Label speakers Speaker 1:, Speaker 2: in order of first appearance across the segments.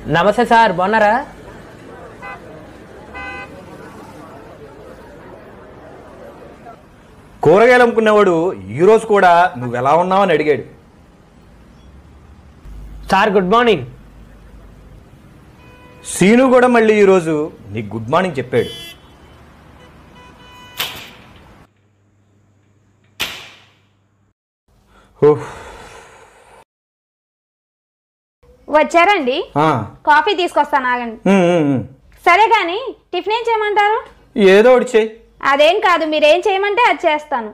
Speaker 1: నమస్తే సార్, బాగున్నారా?
Speaker 2: కూరగాయలు అమ్ముకునేవాడు ఈరోజు కూడా నువ్వెలా ఉన్నావని అడిగాడు.
Speaker 1: Sir good morning.
Speaker 2: సీను కూడా మళ్ళీ ఈరోజు నీకు గుడ్ మార్నింగ్ చెప్పాడు.
Speaker 3: వచ్చారండి, కాఫీ తీసుకొస్తాను ఆగండి. సరే కానీ టిఫిన్ ఏం చేయమంటారు?
Speaker 2: ఏదో ఒకటి చేయి.
Speaker 3: అదేం కాదు, మీరేం చేయమంటే అది చేస్తాను.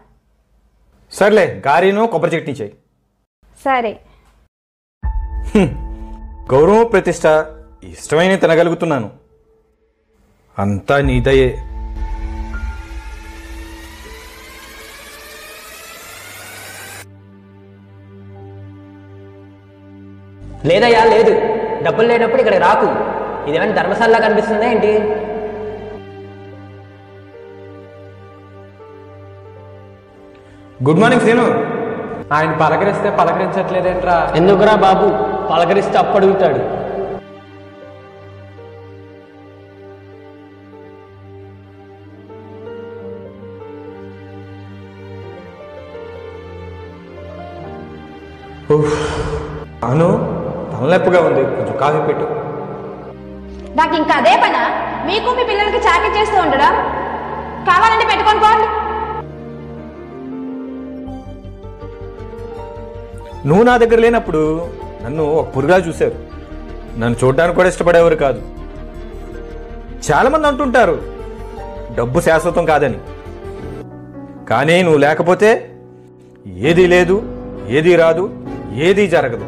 Speaker 2: సర్లే, గారీను కొబ్బరి చట్నీ చేయి.
Speaker 3: సరే.
Speaker 2: గౌరవం ప్రతిష్ట ఇష్టమైన తినగలుగుతున్నాను, అంతా నీదయే.
Speaker 1: లేదయ్యా లేదు, డబ్బులు లేనప్పుడు ఇక్కడ రాకు. ఇదేమైనా ధర్మశాలలా కనిపిస్తుందా ఏంటి?
Speaker 2: Good morning Seenu.
Speaker 4: ఆయన పలకరిస్తే పలకరించట్లేదేంట్రా?
Speaker 1: ఎందుకురా బాబు, పలకరిస్తే అప్పు అడుగుతాడు.
Speaker 2: అను, తలనొప్పిగా ఉంది, కొంచెం కాఫీ పెట్టు.
Speaker 3: నాకు ఇంకా అదే పనా? మీకు మీ పిల్లలకి చాకరీ చేస్తూ ఉండడం? కావాలంటే పెట్టుకొని పోండి.
Speaker 2: నువ్వు నా దగ్గర లేనప్పుడు నన్ను ఒక పురుగా చూశారు. నన్ను చూడడానికి కూడా ఇష్టపడేవారు కాదు. చాలామంది అంటుంటారు డబ్బు శాశ్వతం కాదని. కానీ నువ్వు లేకపోతే ఏదీ లేదు, ఏదీ రాదు, ఏదీ జరగదు.